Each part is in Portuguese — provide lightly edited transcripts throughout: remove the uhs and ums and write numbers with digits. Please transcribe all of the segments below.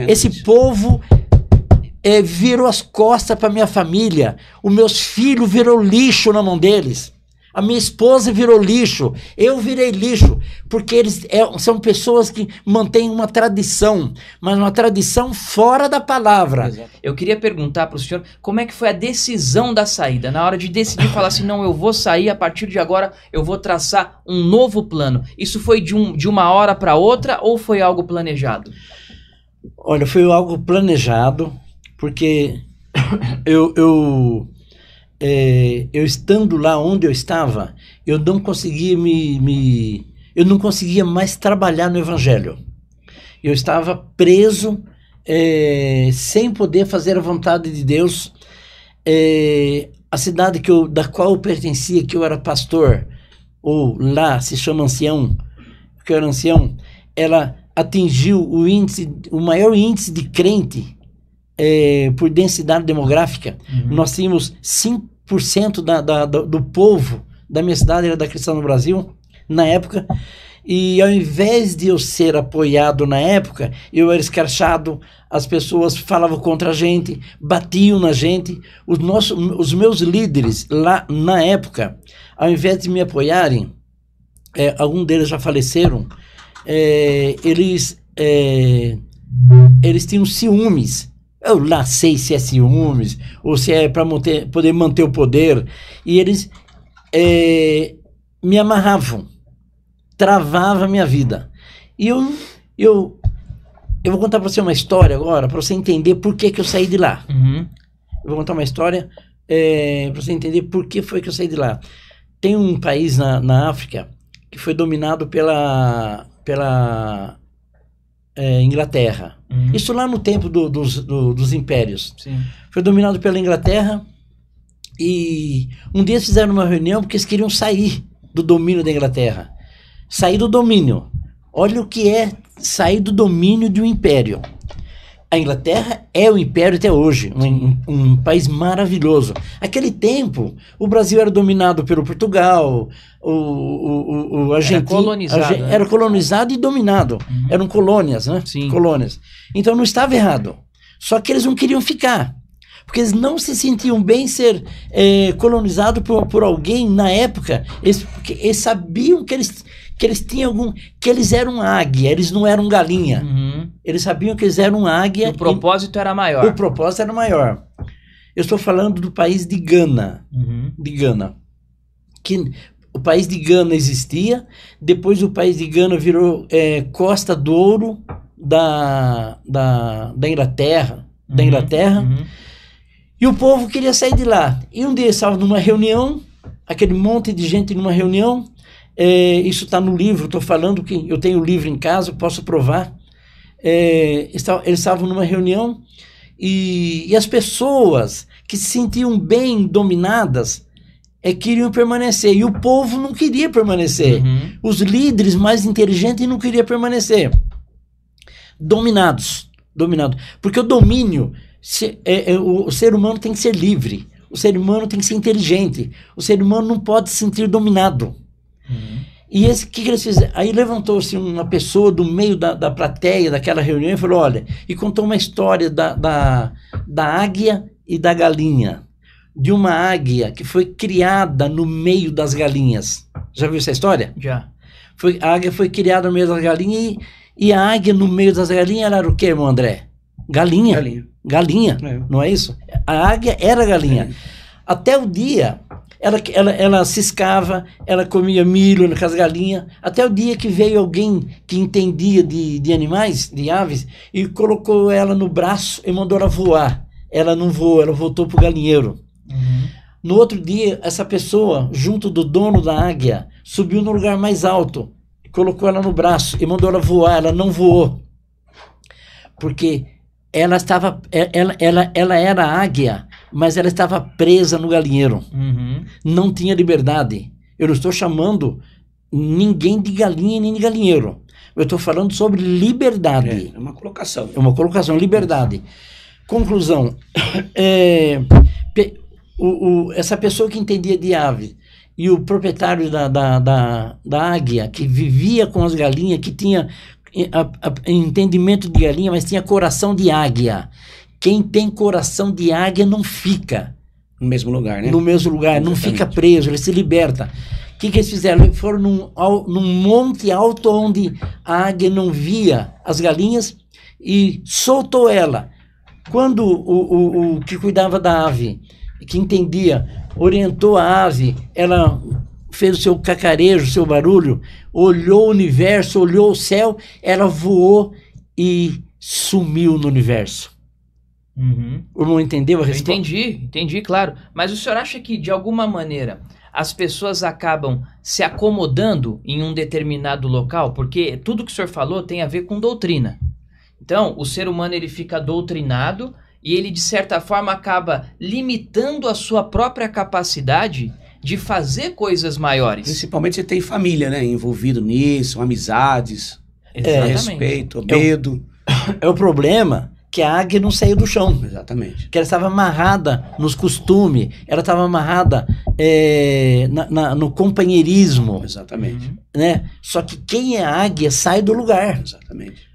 Esse povo virou as costas para minha família. Os meus filhos virou lixo na mão deles. A minha esposa virou lixo. Eu virei lixo. Porque eles são pessoas que mantêm uma tradição, mas uma tradição fora da palavra. Exato. Eu queria perguntar para o senhor como é que foi a decisão da saída. Na hora de decidir falar assim, não, eu vou sair, a partir de agora eu vou traçar um novo plano. Isso foi de uma hora para outra ou foi algo planejado? Olha, foi algo planejado, porque eu estando lá onde eu estava, eu não conseguia eu não conseguia mais trabalhar no Evangelho. Eu estava preso, sem poder fazer a vontade de Deus. A cidade da qual eu pertencia, que eu era pastor, ou lá se chama Ancião, que eu era ancião, ela atingiu o maior índice de crente por densidade demográfica. Uhum. Nós tínhamos 5% do povo da minha cidade era da Cristã no Brasil, na época, e ao invés de eu ser apoiado na época, eu era escrachado, as pessoas falavam contra a gente, batiam na gente. Os meus líderes lá na época, ao invés de me apoiarem, alguns deles já faleceram, eles tinham ciúmes. Eu lá sei se é ciúmes ou se é para poder manter o poder. E eles me amarravam, travavam a minha vida. E eu vou contar para você uma história agora, para você entender por que eu saí de lá. Uhum. Eu vou contar uma história para você entender por que foi que eu saí de lá. Tem um país na África que foi dominado pela Inglaterra. Uhum. Isso lá no tempo dos impérios. Sim. Foi dominado pela Inglaterra e um dia eles fizeram uma reunião porque eles queriam sair do domínio da Inglaterra. Sair do domínio. Olha o que é sair do domínio de um império. A Inglaterra é o império até hoje, um país maravilhoso. Naquele tempo, o Brasil era dominado pelo Portugal, o Argentina. Era colonizado. Né? Era colonizado e dominado. Uhum. Eram colônias, né? Sim. Colônias. Então não estava errado. Só que eles não queriam ficar. Porque eles não se sentiam bem ser colonizados por alguém na época. Eles sabiam que eles tinham que eles eram águia, eles não eram galinha. Uhum. Eles sabiam que eles eram águia. E o propósito era maior. O propósito era maior. Eu estou falando do país de Gana. Uhum. De Gana. Que o país de Gana existia, depois o país de Gana virou Costa do Ouro da Inglaterra. Uhum. Da Inglaterra. Uhum. E o povo queria sair de lá. E um dia estava numa reunião, aquele monte de gente numa reunião. Isso está no livro, estou falando que eu tenho o livro em casa, posso provar. Eles estavam numa reunião e as pessoas que se sentiam bem dominadas queriam permanecer. E o povo não queria permanecer. Uhum. Os líderes mais inteligentes não queriam permanecer. Dominados. Porque o domínio... o ser humano tem que ser livre, o ser humano tem que ser inteligente, o ser humano não pode se sentir dominado. Uhum. E o que eles fizeram? Aí levantou-se uma pessoa do meio da plateia daquela reunião e falou, olha, e contou uma história da águia e da galinha, de uma águia que foi criada no meio das galinhas. Já viu essa história? Já. A águia foi criada no meio das galinhas e a águia no meio das galinhas ela era o quê, irmão André? Galinha. Não é isso? A águia era galinha. Até o dia, ela ciscava, ela comia milho com as galinhas, até o dia que veio alguém que entendia de animais, de aves, e colocou ela no braço e mandou ela voar. Ela não voou, ela voltou pro galinheiro. Uhum. No outro dia, essa pessoa, junto do dono da águia, subiu no lugar mais alto, colocou ela no braço e mandou ela voar. Ela não voou. Porque ela era águia, mas ela estava presa no galinheiro. Uhum. Não tinha liberdade. Eu não estou chamando ninguém de galinha nem de galinheiro. Eu estou falando sobre liberdade. É uma colocação. É uma colocação, liberdade. Conclusão. Essa pessoa que entendia de ave e o proprietário da águia, que vivia com as galinhas, que tinha entendimento de galinha, mas tinha coração de águia. Quem tem coração de águia não fica No mesmo lugar, né? no mesmo lugar, não fica preso, ele se liberta. O que eles fizeram? Eles foram num monte alto onde a águia não via as galinhas e soltou ela. Quando o que cuidava da ave, que entendia, orientou a ave, ela fez o seu cacarejo, o seu barulho, olhou o universo, olhou o céu, ela voou e sumiu no universo. Uhum. O irmão entendeu a Eu resposta? entendi, claro. Mas o senhor acha que, de alguma maneira, as pessoas acabam se acomodando em um determinado local? Porque tudo que o senhor falou tem a ver com doutrina. Então, o ser humano ele fica doutrinado e ele, de certa forma, acaba limitando a sua própria capacidade de fazer coisas maiores. Principalmente você tem família, né? Envolvido nisso, amizades, respeito, medo. É o problema que a águia não saiu do chão. Exatamente. Que ela estava amarrada nos costumes, ela estava amarrada no companheirismo, Exatamente. né? Só que quem é águia sai do lugar. Exatamente.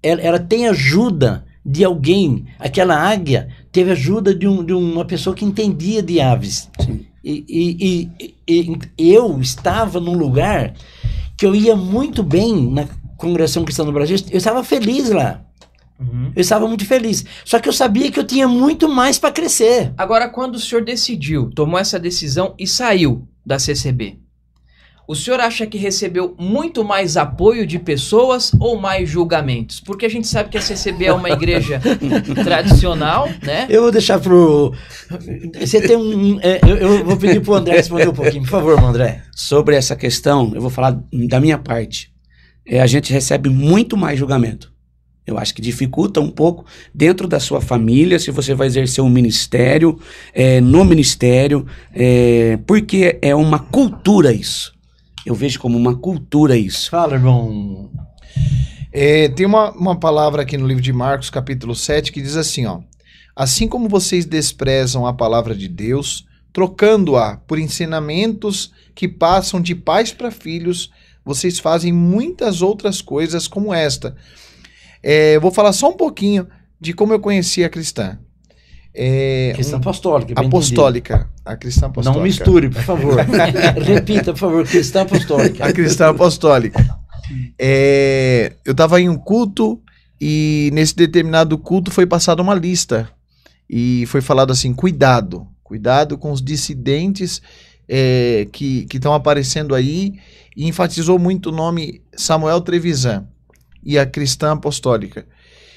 Ela tem ajuda de alguém. Aquela águia teve ajuda de uma pessoa que entendia de aves. Sim. E eu estava num lugar que eu ia muito bem na Congregação Cristã do Brasil. Eu estava feliz lá. Uhum. Eu estava muito feliz. Só que eu sabia que eu tinha muito mais para crescer. Agora, quando o senhor decidiu, tomou essa decisão e saiu da CCB, o senhor acha que recebeu muito mais apoio de pessoas ou mais julgamentos? Porque a gente sabe que a CCB é uma igreja tradicional, né? Eu vou deixar pro... Você tem eu vou pedir pro André responder um pouquinho. Por favor, André. Sobre essa questão, eu vou falar da minha parte. A gente recebe muito mais julgamento. Eu acho que dificulta um pouco dentro da sua família, se você vai exercer um ministério, no ministério, porque é uma cultura isso. Eu vejo como uma cultura isso. Fala, irmão. Tem uma palavra aqui no livro de Marcos, capítulo 7, que diz assim, ó: assim como vocês desprezam a palavra de Deus, trocando-a por ensinamentos que passam de pais para filhos, vocês fazem muitas outras coisas como esta. Eu vou falar só um pouquinho de como eu conheci a cristã. Cristã apostólica. Bem Apostólica. A cristã apostólica. Não misture, por favor. Repita, por favor. Cristã apostólica. A cristã apostólica. Eu estava em um culto e nesse determinado culto foi passada uma lista. E foi falado assim, cuidado com os dissidentes que estão aparecendo aí. E enfatizou muito o nome Samuel Trevisan e a cristã apostólica.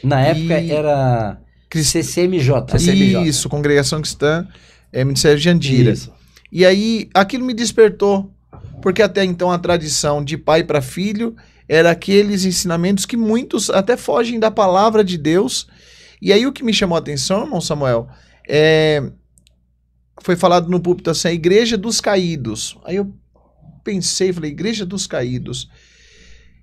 Na época era CCMJ. Isso, Congregação Cristã, Ministério de Andira. Isso. E aí aquilo me despertou, porque até então a tradição de pai para filho era aqueles ensinamentos que muitos até fogem da palavra de Deus. E aí o que me chamou a atenção, irmão Samuel, foi falado no púlpito assim, a Igreja dos Caídos. Aí eu pensei, falei, Igreja dos Caídos.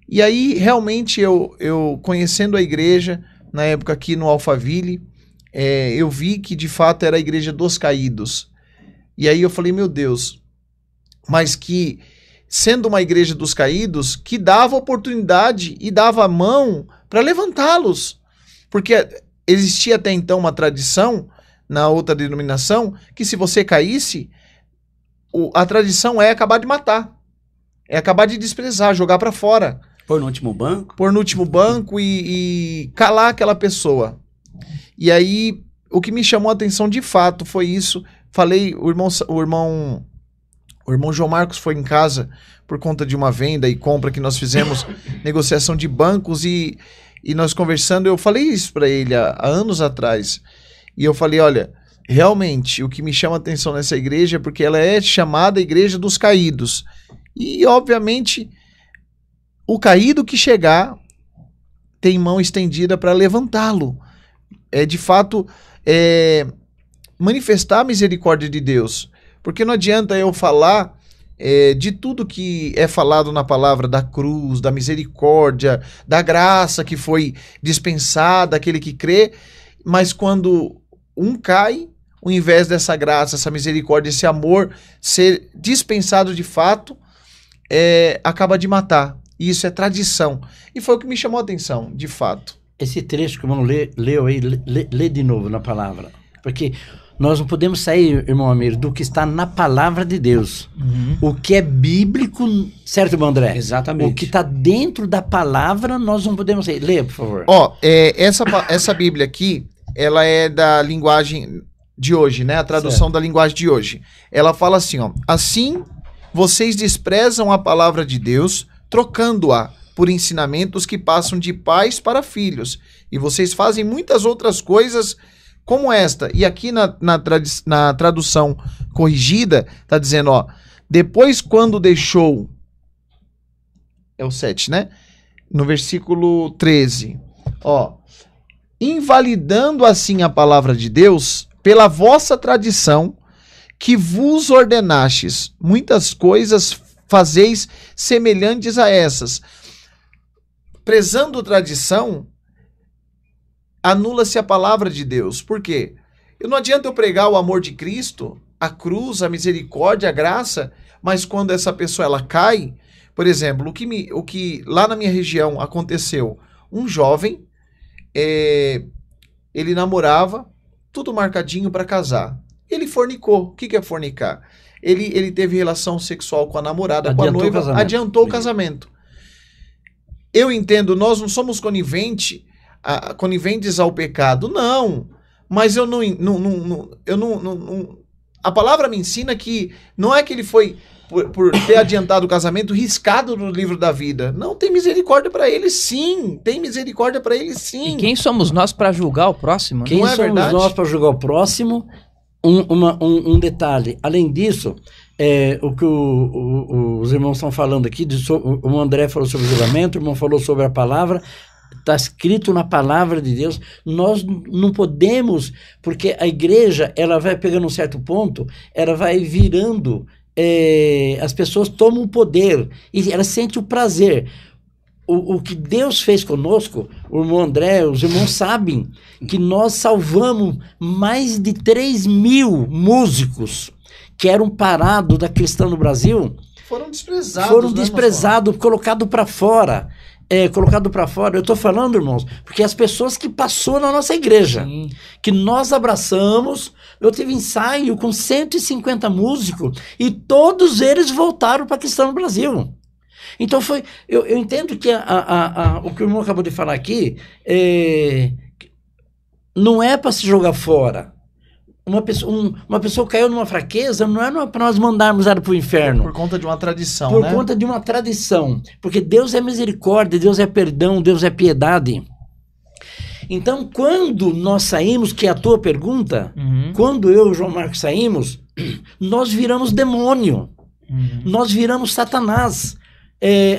E aí, realmente, eu conhecendo a igreja, na época aqui no Alphaville, eu vi que, de fato, era a Igreja dos Caídos. E aí eu falei, meu Deus, mas que, sendo uma Igreja dos Caídos, que dava oportunidade e dava a mão para levantá-los. Porque existia até então uma tradição, na outra denominação, que se você caísse, a tradição é acabar de matar. É acabar de desprezar, jogar para fora. Pôr no último banco? Pôr no último banco e calar aquela pessoa. E aí, o que me chamou a atenção de fato foi isso. Falei, o irmão João Marcos foi em casa por conta de uma venda e compra que nós fizemos, negociação de bancos e nós conversando, eu falei isso para ele há anos atrás. E eu falei, olha, realmente, o que me chama a atenção nessa igreja é porque ela é chamada Igreja dos Caídos. E, obviamente, o caído que chegar tem mão estendida para levantá-lo. De fato, manifestar a misericórdia de Deus. Porque não adianta eu falar de tudo que é falado na palavra da cruz, da misericórdia, da graça que foi dispensada, aquele que crê, mas quando um cai, ao invés dessa graça, essa misericórdia, esse amor ser dispensado de fato, acaba de matar. E isso é tradição. E foi o que me chamou a atenção, de fato. Esse trecho que o irmão leu aí, lê de novo na palavra. Porque nós não podemos sair, irmão Amir, do que está na palavra de Deus. O que é bíblico, certo, irmão André? Exatamente. O que está dentro da palavra, nós não podemos sair. Lê, por favor. Essa Bíblia aqui, ela é da linguagem de hoje, né? A tradução da linguagem de hoje. Ela fala assim, ó. Assim, vocês desprezam a palavra de Deus, trocando-a por ensinamentos que passam de pais para filhos. E vocês fazem muitas outras coisas como esta. E aqui na tradução corrigida, está dizendo, ó, depois quando deixou, é o 7, né? No versículo 13, ó, invalidando assim a palavra de Deus, pela vossa tradição, que vos ordenastes, muitas coisas fazeis semelhantes a essas. Prezando tradição, anula-se a palavra de Deus. Por quê? Não adianta eu pregar o amor de Cristo, a cruz, a misericórdia, a graça, mas quando essa pessoa ela cai, por exemplo, o que lá na minha região aconteceu, um jovem, ele namorava, tudo marcadinho para casar. Ele fornicou. O que é fornicar? Ele teve relação sexual com a namorada, com a noiva, adiantou o casamento. Eu entendo, nós não somos coniventes ao pecado, não. Mas eu não. A palavra me ensina que não é que ele foi, por ter adiantado o casamento, riscado no livro da vida. Não, tem misericórdia para ele, sim. Tem misericórdia para ele, sim. E quem somos nós para julgar o próximo? Quem somos nós para julgar o próximo? Um detalhe. Além disso, o que os irmãos estão falando aqui, o André falou sobre o julgamento, o irmão falou sobre a palavra, está escrito na palavra de Deus. Nós não podemos, porque a igreja, ela vai pegando um certo ponto, ela vai virando, as pessoas tomam o poder e ela sente o prazer. O que Deus fez conosco, o irmão André, os irmãos sabem que nós salvamos mais de 3.000 músicos que eram parados da cristã no Brasil. Foram desprezados. Foram desprezados, colocados para fora. Colocado para fora. Eu estou falando, irmãos, porque as pessoas que passou na nossa igreja, sim, que nós abraçamos, eu tive ensaio com 150 músicos e todos eles voltaram para a cristã no Brasil. Então eu entendo que o que o irmão acabou de falar aqui não é para se jogar fora. Uma pessoa caiu numa fraqueza, não é para nós mandarmos ela para o inferno. Por conta de uma tradição, Por conta de uma tradição. Porque Deus é misericórdia, Deus é perdão, Deus é piedade. Então, quando nós saímos, que é a tua pergunta, quando eu e o João Marcos saímos, nós viramos demônio. Nós viramos Satanás.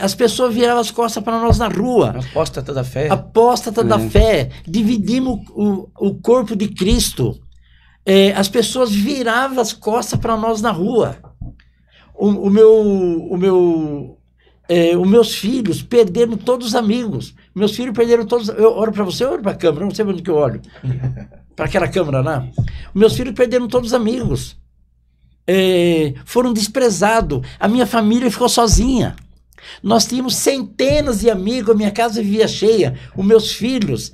As pessoas viravam as costas para nós na rua. Apóstata da fé. Apóstata da fé. Dividimos o corpo de Cristo. As pessoas viravam as costas para nós na rua. Os meus filhos perderam todos os amigos. Meus filhos perderam todos. Eu olho para você, eu olho para a câmera, não sei onde que eu olho. Para aquela câmera lá. Meus filhos perderam todos os amigos. Foram desprezados. A minha família ficou sozinha. Nós tínhamos centenas de amigos, a minha casa vivia cheia. Os meus filhos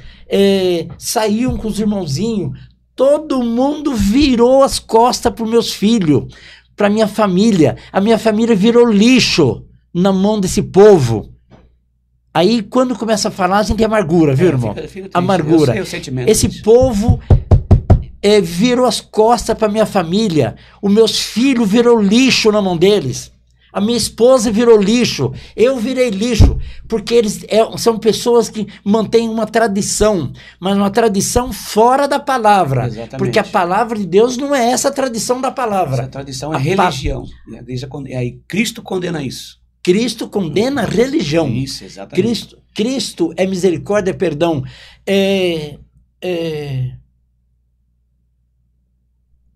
saíam com os irmãozinhos. Todo mundo virou as costas para os meus filhos, para a minha família. A minha família virou lixo na mão desse povo. Aí, quando começa a falar, a gente tem amargura, viu, irmão? Fica amargura. Eu sei o sentimento Esse disso. povo virou as costas para minha família. Os meus filhos virou lixo na mão deles. A minha esposa virou lixo, eu virei lixo, porque eles são pessoas que mantêm uma tradição, mas uma tradição fora da palavra. Exatamente. Porque a palavra de Deus não é essa tradição da palavra. Essa tradição é religião. Aí Cristo condena isso. Cristo condena a religião. Isso, exatamente. Cristo é misericórdia, é perdão.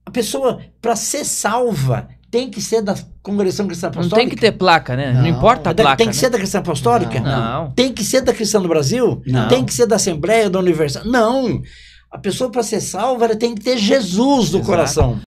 A pessoa, para ser salva, tem que ser da Congregação Cristã Apostólica? Não tem que ter placa, né? Não importa a placa. Tem que ser da Cristã Apostólica? Não. Tem que ser da Cristã do Brasil? Não. Tem que ser da Assembleia, da Universal? Não. A pessoa, para ser salva, ela tem que ter Jesus no coração.